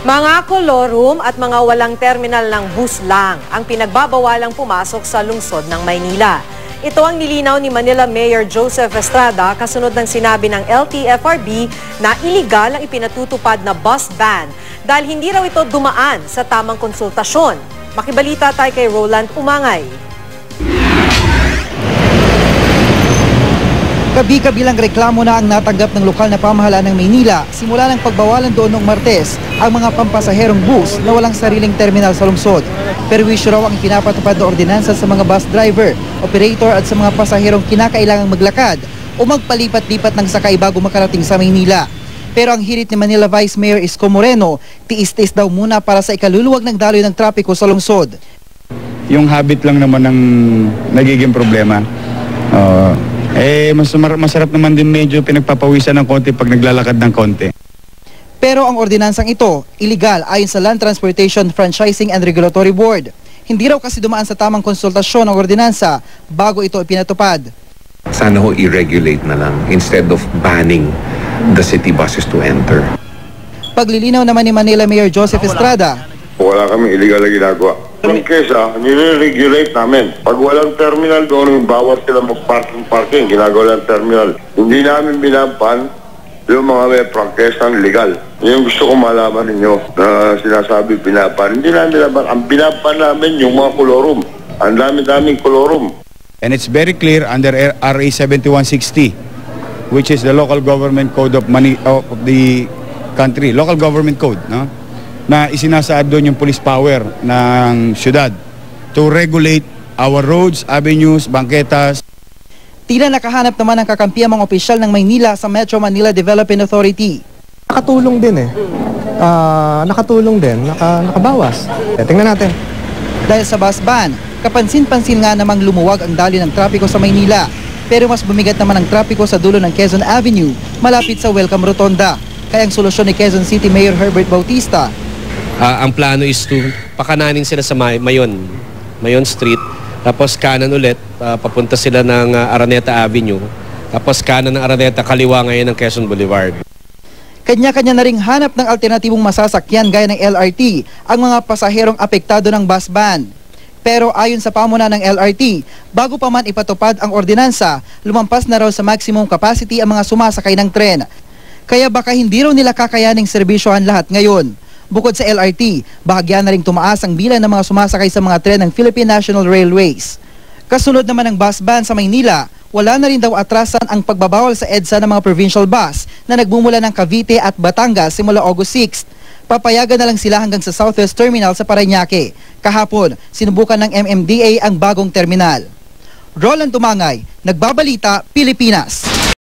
Mga kolorum at mga walang terminal ng bus lang ang pinagbabawalang pumasok sa lungsod ng Maynila. Ito ang nilinaw ni Manila Mayor Joseph Estrada kasunod ng sinabi ng LTFRB na iligal ang ipinatutupad na bus ban dahil hindi raw ito dumaan sa tamang konsultasyon. Makibalita tayo kay Roland Umangay. Kabi-kabilang reklamo na ang natanggap ng lokal na pamahalaan ng Maynila simula ng pagbawalan doon noong Martes ang mga pampasaherong bus na walang sariling terminal sa lungsod. Perwisyo raw ang pinapatupad na ordinansa sa mga bus driver, operator at sa mga pasaherong kinakailangang maglakad o magpalipat-lipat ng sakay bago makarating sa Maynila. Pero ang hirit ni Manila Vice Mayor Isko Moreno, tiis-tiis daw muna para sa ikaluluwag ng daloy ng trapiko sa lungsod. Yung habit lang naman ang nagiging problema. Masarap naman din medyo pinagpapawisan ng konti pag naglalakad ng konti. Pero ang ordinansang ito, illegal ayon sa Land Transportation Franchising and Regulatory Board. Hindi raw kasi dumaan sa tamang konsultasyon ng ordinansa bago ito ipinatupad. Sana ho i-regulate na lang instead of banning the city buses to enter. Paglilinaw naman ni Manila Mayor Joseph Estrada, wala kami illegal na ginagawa. Yung kesa, nire-regulate namin. Pag walang terminal doon, bawat sila mag-parking, ginagawa lang terminal. Hindi namin binaban yung mga may prangkesang legal. Yung gusto ko malaman ninyo na sinasabi binaban. Hindi namin binaban. Ang binaban namin yung mga kolorum. Ang dami-daming kolorum. And it's very clear under RA 7160, which is the local government code of the country. Local government code, no? Na isinasaad doon yung police power ng syudad to regulate our roads, avenues, bangketas. Tila nakahanap naman ng kakampi ang mga opisyal ng Maynila sa Metro Manila Development Authority. Nakatulong din nakabawas. Tingnan natin. Dahil sa bus ban, kapansin-pansin nga namang lumuwag ang daloy ng trapiko sa Maynila. Pero mas bumigat naman ang trapiko sa dulo ng Quezon Avenue, malapit sa Welcome Rotonda. Kaya ang solusyon ni Quezon City Mayor Herbert Bautista, ang plano is to pakananin sila sa Mayon Street, tapos kanan ulit, papunta sila ng Araneta Avenue, tapos kanan ng Araneta, kaliwa ngayon ng Quezon Boulevard. Kanya-kanya na ring hanap ng alternatibong masasakyan gaya ng LRT ang mga pasaherong apektado ng bus ban. Pero ayon sa pamuna ng LRT, bago pa man ipatupad ang ordinansa, lumampas na raw sa maximum capacity ang mga sumasakay ng tren. Kaya baka hindi raw nila kakayaning serbisyohan lahat ngayon. Bukod sa LRT, bahagyan na ring tumaas ang bilang ng mga sumasakay sa mga tren ng Philippine National Railways. Kasunod naman ng bus ban sa Maynila, wala na rin daw atrasan ang pagbabawal sa EDSA ng mga provincial bus na nagmumula ng Cavite at Batangas simula August 6. Papayagan na lang sila hanggang sa Southwest Terminal sa Parañaque. Kahapon, sinubukan ng MMDA ang bagong terminal. Roland Umangay, Nagbabalita, Pilipinas.